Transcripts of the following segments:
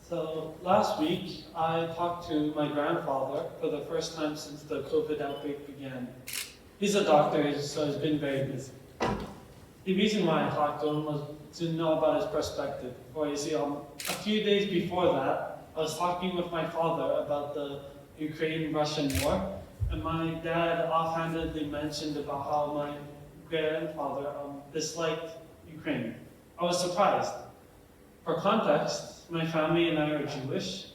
So last week, I talked to my grandfather for the first time since the COVID outbreak began. He's a doctor, so he's been very busy. The reason why I talked to him was to know about his perspective. For you see, a few days before that, I was talking with my father about the Ukraine-Russian war, and my dad offhandedly mentioned about how my grandfather disliked Ukraine. I was surprised. For context, my family and I are Jewish,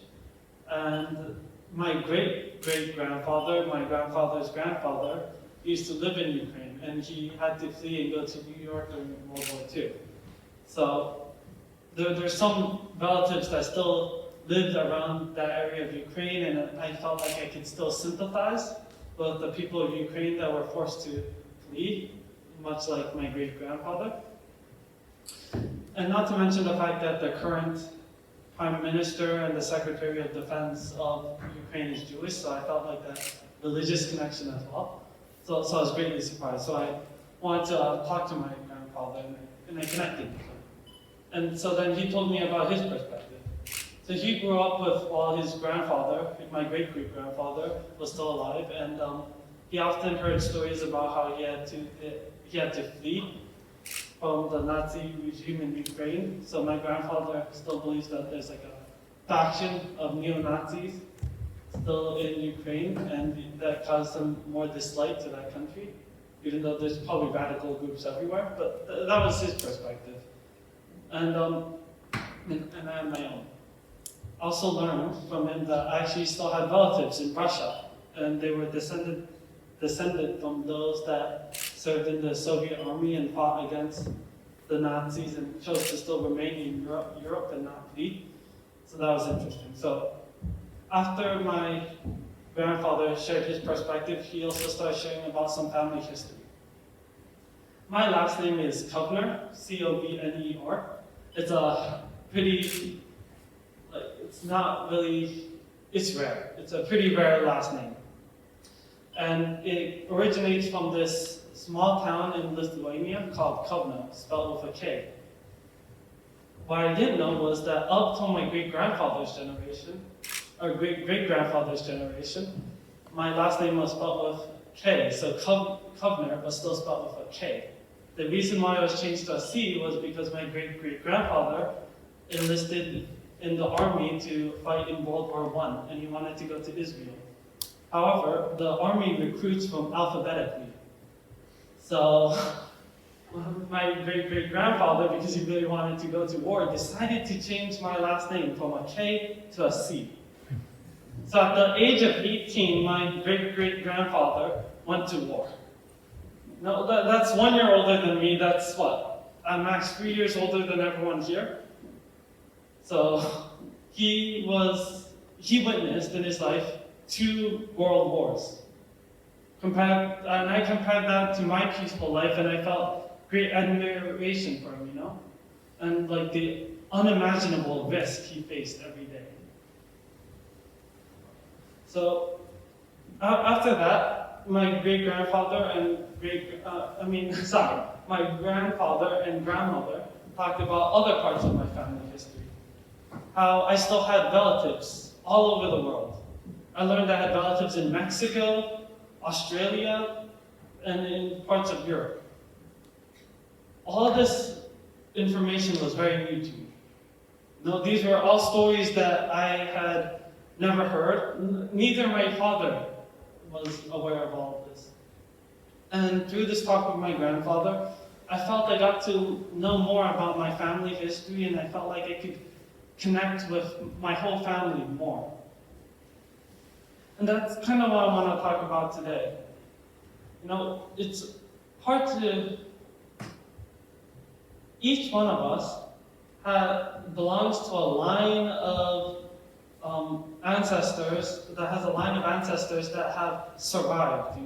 and my great-great-grandfather, my grandfather's grandfather, used to live in Ukraine, and he had to flee and go to New York during World War II. So there's some relatives that still lived around that area of Ukraine, and I felt like I could still sympathize with the people of Ukraine that were forced to flee, much like my great-grandfather. And not to mention the fact that the current Prime Minister and the Secretary of Defense of Ukraine is Jewish, so I felt like that religious connection as well. So I was greatly surprised. So I wanted to talk to my grandfather, and I connected with him. And so then he told me about his perspective. So he grew up with, while his grandfather, my great-great-grandfather, was still alive, and he often heard stories about how he had to flee from the Nazi regime in Ukraine. So my grandfather still believes that there's like a faction of neo-Nazis still in Ukraine, and that caused him more dislike to that country, even though there's probably radical groups everywhere. But that was his perspective. And I have my own. I also learned from him that I actually still had relatives in Russia, and they were descended from those that served in the Soviet army and fought against the Nazis and chose to still remain in Europe and not flee. So that was interesting. So after my grandfather shared his perspective, he also started sharing about some family history. My last name is Kovner, C-O-V-N-E-R. It's a pretty, it's rare. It's a pretty rare last name. And it originates from this small town in Lithuania called Kovno, spelled with a K. What I didn't know was that up till my great-grandfather's generation, or great-great-grandfather's generation, my last name was spelled with K, so Kovner was still spelled with a K. The reason why it was changed to a C was because my great-great-grandfather enlisted in the army to fight in World War I, and he wanted to go to Israel. However, the army recruits from alphabetically. So my great-great-grandfather, because he really wanted to go to war, decided to change my last name from a K to a C. So at the age of 18, my great-great-grandfather went to war. Now, that's 1 year older than me. That's what? I'm max 3 years older than everyone here. So he witnessed in his life 2 world wars. And I compared that to my peaceful life, and I felt great admiration for him, and like the unimaginable risk he faced every day. So after that, my great-grandfather and my grandfather and grandmother talked about other parts of my family history. How I still had relatives all over the world. I learned I had relatives in Mexico, Australia, and in parts of Europe. All of this information was very new to me. These were all stories that I had never heard. Neither my father was aware of all of this. And through this talk with my grandfather, I felt I got to know more about my family history, and I felt like I could connect with my whole family more. And that's kind of what I want to talk about today. It's hard to... Each one of us belongs to a line of ancestors, that has a line of ancestors that have survived,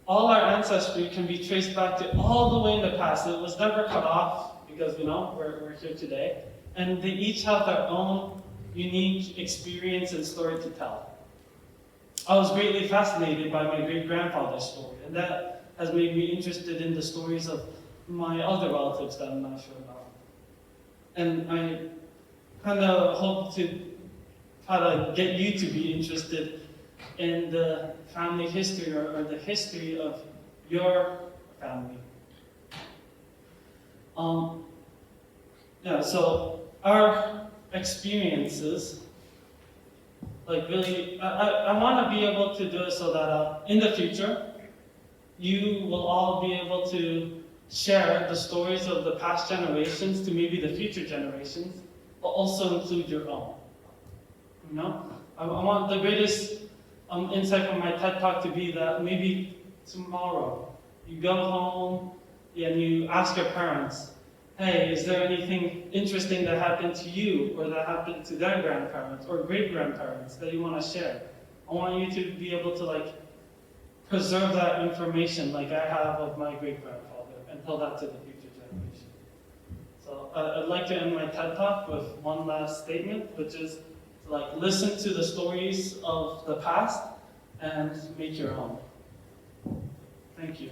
All our ancestry can be traced back to all the way in the past. It was never cut off because, we're here today. And they each have their own unique experience and story to tell. I was greatly fascinated by my great-grandfather's story, and that has made me interested in the stories of my other relatives that I'm not sure about. And kind of hope to try to get you to be interested in the family history or the history of your family. Yeah, so our experiences, like really, I want to be able to do it so that in the future, you will all be able to share the stories of the past generations to maybe the future generations, but also include your own. You know? I want the greatest insight from my TED Talk to be that maybe tomorrow you go home and you ask your parents, hey, is there anything interesting that happened to you or that happened to their grandparents or great-grandparents that you want to share? I want you to be able to preserve that information like I have of my great-grandfather and tell that to the future generation. So I'd like to end my TED Talk with one last statement, which is to listen to the stories of the past and make your own. Thank you.